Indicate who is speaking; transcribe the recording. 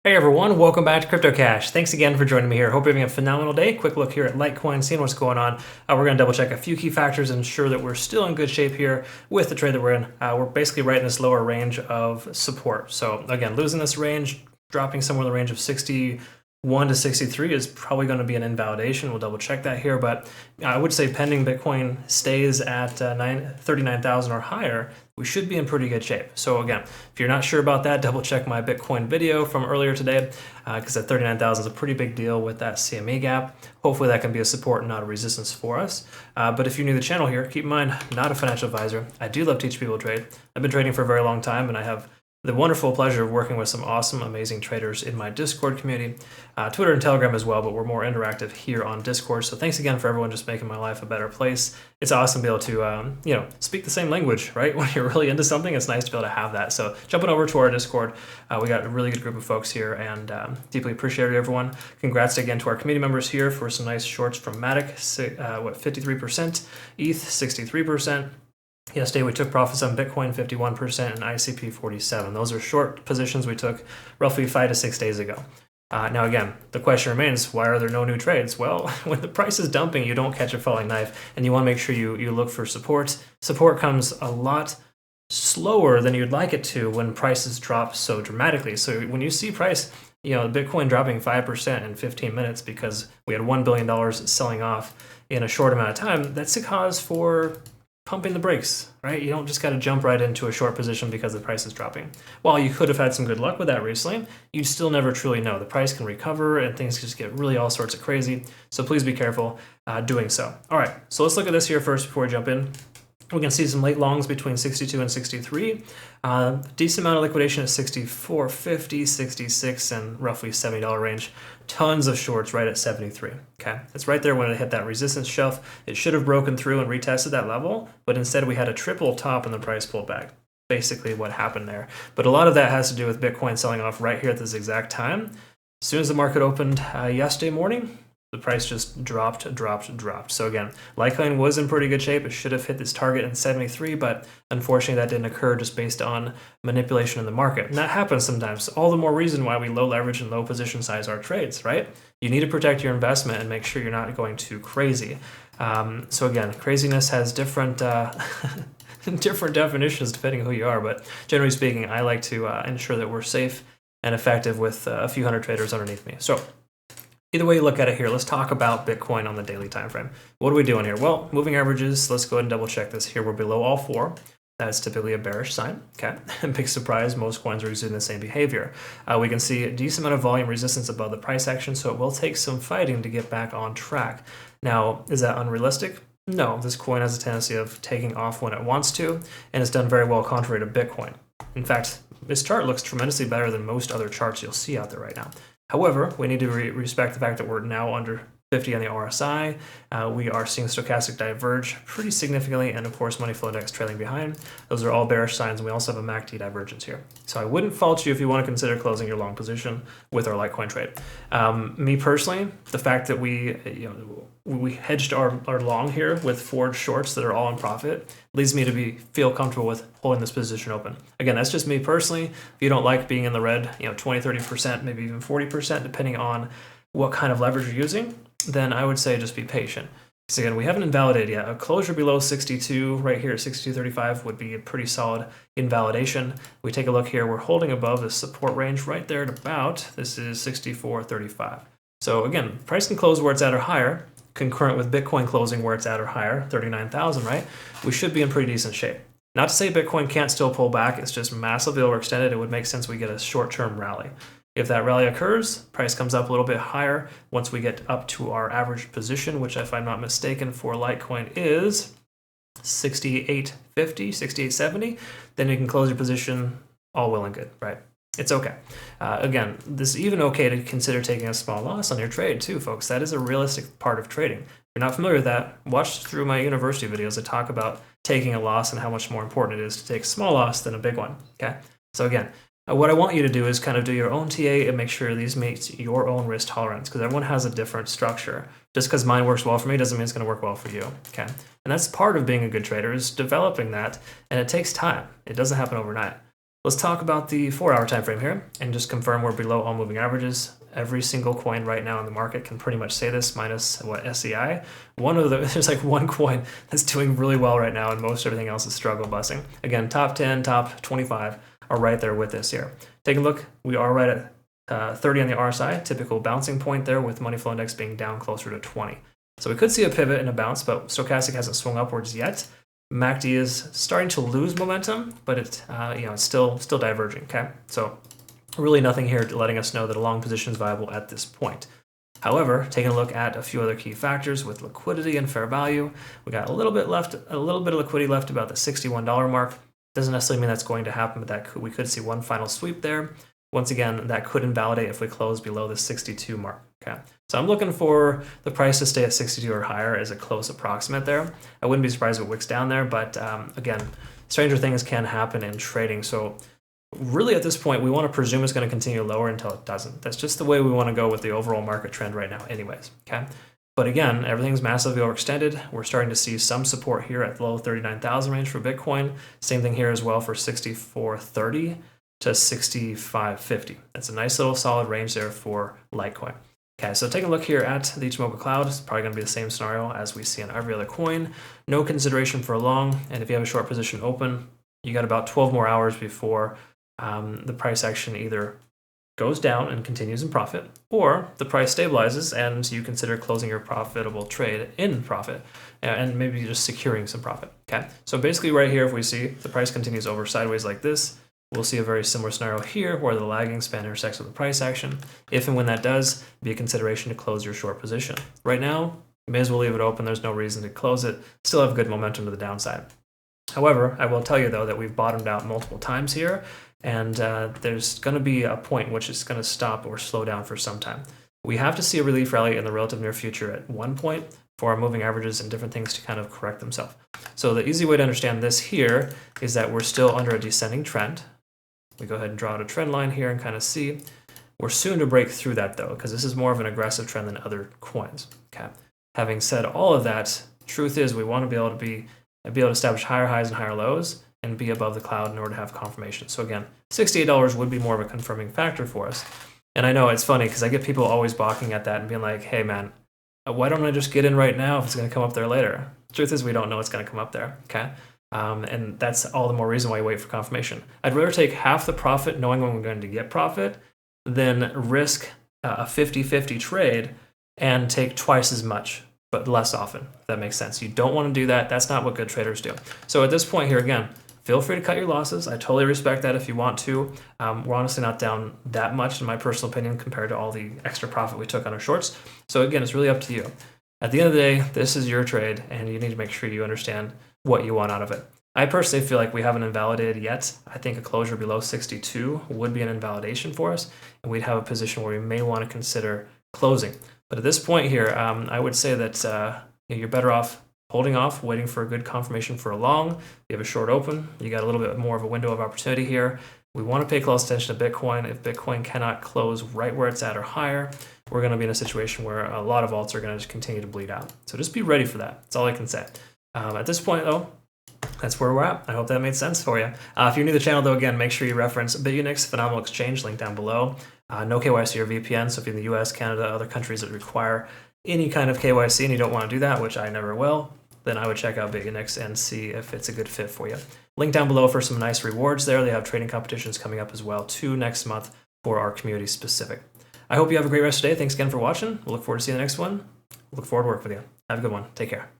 Speaker 1: Hey everyone, welcome back to Crypto Cash. Thanks again for joining me here. Hope you're having a phenomenal day. Quick look here at Litecoin, seeing what's going on. We're going to double check a few key factors and ensure that we're still in good shape here with the trade that we're in. We're basically right in this lower range of support. So again, losing this range, dropping somewhere in the range of 61 to 63 is probably going to be an invalidation. We'll double check that here, but I would say pending Bitcoin stays at 39,000 or higher, we should be in pretty good shape. So again, if you're not sure about that, double check my Bitcoin video from earlier today, because that 39,000 is a pretty big deal with that CME gap. Hopefully that can be a support, not a resistance for us. But if you're new to the channel here, keep in mind, not a financial advisor. I do love teaching people to trade. I've been trading for a very long time, and I have the wonderful pleasure of working with some awesome, amazing traders in my Discord community, Twitter and Telegram as well, but we're more interactive here on Discord. So thanks again for everyone just making my life a better place. It's awesome to be able to, speak the same language, right? When you're really into something, it's nice to be able to have that. So jumping over to our Discord, we got a really good group of folks here, and deeply appreciate everyone. Congrats again to our community members here for some nice shorts from Matic, 53%, ETH, 63%. Yesterday we took profits on Bitcoin 51% and ICP 47%. Those are short positions we took roughly 5 to 6 days ago. Now again, the question remains, why are there no new trades? Well, when the price is dumping, you don't catch a falling knife, and you want to make sure you look for support. Support comes a lot slower than you'd like it to when prices drop so dramatically. So when you see price, Bitcoin dropping 5% in 15 minutes because we had $1 billion selling off in a short amount of time, that's a cause for pumping the brakes, right? You don't just got to jump right into a short position because the price is dropping. While you could have had some good luck with that recently, you still never truly know. The price can recover and things just get really all sorts of crazy. So please be careful doing so. All right, so let's look at this here first before we jump in. We can see some late longs between 62 and 63. Decent amount of liquidation at 64.50, 66, and roughly $70 range. Tons of shorts right at 73. Okay, it's right there when it hit that resistance shelf. It should have broken through and retested that level, but instead we had a triple top and the price pulled back. Basically what happened there. But a lot of that has to do with Bitcoin selling off right here at this exact time. As soon as the market opened yesterday morning, the price just dropped. So again, Litecoin was in pretty good shape. It should have hit this target in 73, but unfortunately that didn't occur just based on manipulation in the market. And that happens sometimes. All the more reason why we low leverage and low position size our trades, right? You need to protect your investment and make sure you're not going too crazy. So again, craziness has different different definitions depending on who you are, but generally speaking, I like to ensure that we're safe and effective with a few hundred traders underneath me. So either way you look at it here, let's talk about Bitcoin on the daily time frame. What are we doing here? Well, moving averages, let's go ahead and double check this here. We're below all four. That's typically a bearish sign. Okay, big surprise, most coins are exhibiting the same behavior. We can see a decent amount of volume resistance above the price action, so it will take some fighting to get back on track. Now, is that unrealistic? No, this coin has a tendency of taking off when it wants to, and it's done very well contrary to Bitcoin. In fact, this chart looks tremendously better than most other charts you'll see out there right now. However, we need to respect the fact that we're now under 50 on the RSI. We are seeing stochastic diverge pretty significantly, and of course money flow index trailing behind. Those are all bearish signs, and we also have a MACD divergence here. So I wouldn't fault you if you want to consider closing your long position with our Litecoin trade. Me personally, the fact that we hedged our long here with forward shorts that are all in profit leads me to feel comfortable with holding this position open. Again, that's just me personally. If you don't like being in the red, 20, 30%, maybe even 40%, depending on what kind of leverage you're using, then I would say just be patient. Because again, we haven't invalidated yet. A closure below 62 right here at 62.35 would be a pretty solid invalidation. We take a look here, we're holding above the support range right there at about, this is 64.35. So again, price can close where it's at or higher, concurrent with Bitcoin closing where it's at or higher, 39,000, right? We should be in pretty decent shape. Not to say Bitcoin can't still pull back, it's just massively overextended. It would make sense we get a short-term rally. If that rally occurs, price comes up a little bit higher once we get up to our average position, which if I'm not mistaken for Litecoin is 68.50, 68.70, then you can close your position all well and good, right? It's okay. Again, this is even okay to consider taking a small loss on your trade too, folks. That is a realistic part of trading. If you're not familiar with that, watch through my university videos that talk about taking a loss and how much more important it is to take a small loss than a big one, okay? So again, what I want you to do is kind of do your own TA and make sure these meet your own risk tolerance, because everyone has a different structure. Just because mine works well for me doesn't mean it's going to work well for you. Okay, and that's part of being a good trader, is developing that, and it takes time. It doesn't happen overnight. Let's talk about the 4-hour time frame here and just confirm we're below all moving averages. Every single coin right now in the market can pretty much say this, minus what, SEI. There's like one coin that's doing really well right now, and most everything else is struggle busing. Again, top 10, top 25 are right there with this here. Take a look. We are right at 30 on the RSI, typical bouncing point there, with money flow index being down closer to 20. So we could see a pivot and a bounce, but stochastic hasn't swung upwards yet. MACD is starting to lose momentum, but it's still diverging. Okay, so really nothing here letting us know that a long position is viable at this point. However, taking a look at a few other key factors with liquidity and fair value, we got a little bit of liquidity left, about the $61 mark. Doesn't necessarily mean that's going to happen, but we could see one final sweep there. Once again, that could invalidate if we close below the 62 mark. Okay, so I'm looking for the price to stay at 62 or higher as a close approximate there. I wouldn't be surprised if it wicks down there, but again, stranger things can happen in trading. So really at this point, we want to presume it's going to continue lower until it doesn't. That's just the way we want to go with the overall market trend right now anyways. Okay, but again, everything's massively overextended. We're starting to see some support here at the low 39,000 range for Bitcoin. Same thing here as well for 64.30 to 65.50. That's a nice little solid range there for Litecoin. Okay, so taking a look here at the Ichimoku Cloud, it's probably going to be the same scenario as we see on every other coin. No consideration for a long, and if you have a short position open, you got about 12 more hours before the price action either goes down and continues in profit, or the price stabilizes and you consider closing your profitable trade in profit and maybe just securing some profit. Okay, so basically right here, if we see the price continues over sideways like this, we'll see a very similar scenario here where the lagging span intersects with the price action. If and when that does, be a consideration to close your short position. Right now, you may as well leave it open. There's no reason to close it. Still have good momentum to the downside. However, I will tell you though that we've bottomed out multiple times here, and there's going to be a point in which it's going to stop or slow down for some time. We have to see a relief rally in the relative near future at one point for our moving averages and different things to kind of correct themselves. So the easy way to understand this here is that we're still under a descending trend. We go ahead and draw out a trend line here and kind of see. We're soon to break through that though, because this is more of an aggressive trend than other coins. Okay. Having said all of that, truth is we want to be able to establish higher highs and higher lows and be above the cloud in order to have confirmation. So again, $68 would be more of a confirming factor for us. And I know it's funny because I get people always balking at that and being like, hey man, why don't I just get in right now if it's going to come up there later? The truth is we don't know it's going to come up there. Okay. And that's all the more reason why you wait for confirmation. I'd rather take half the profit knowing when we're going to get profit than risk a 50-50 trade and take twice as much, but less often, if that makes sense. You don't want to do that. That's not what good traders do. So at this point here, again, feel free to cut your losses. I totally respect that if you want to. We're honestly not down that much, in my personal opinion, compared to all the extra profit we took on our shorts. So again, it's really up to you. At the end of the day, this is your trade, and you need to make sure you understand what you want out of it. I personally feel like we haven't invalidated yet. I think a closure below 62 would be an invalidation for us, and we'd have a position where we may want to consider closing. But at this point here, I would say that you're better off holding off, waiting for a good confirmation for a long. You have a short open, you got a little bit more of a window of opportunity here. We want to pay close attention to Bitcoin. If Bitcoin cannot close right where it's at or higher, we're going to be in a situation where a lot of alts are going to just continue to bleed out. So just be ready for that. That's all I can say. At this point, though, that's where we're at. I hope that made sense for you. If you're new to the channel, though, again, make sure you reference Bitunix, phenomenal exchange, link down below. No KYC or VPN, so if you're in the US, Canada, other countries that require any kind of KYC and you don't want to do that, which I never will, then I would check out Bitget and see if it's a good fit for you. Link down below for some nice rewards there. They have trading competitions coming up as well, 2 next month for our community specific. I hope you have a great rest of the day. Thanks again for watching. We'll look forward to seeing the next one. Look forward to working with you. Have a good one. Take care.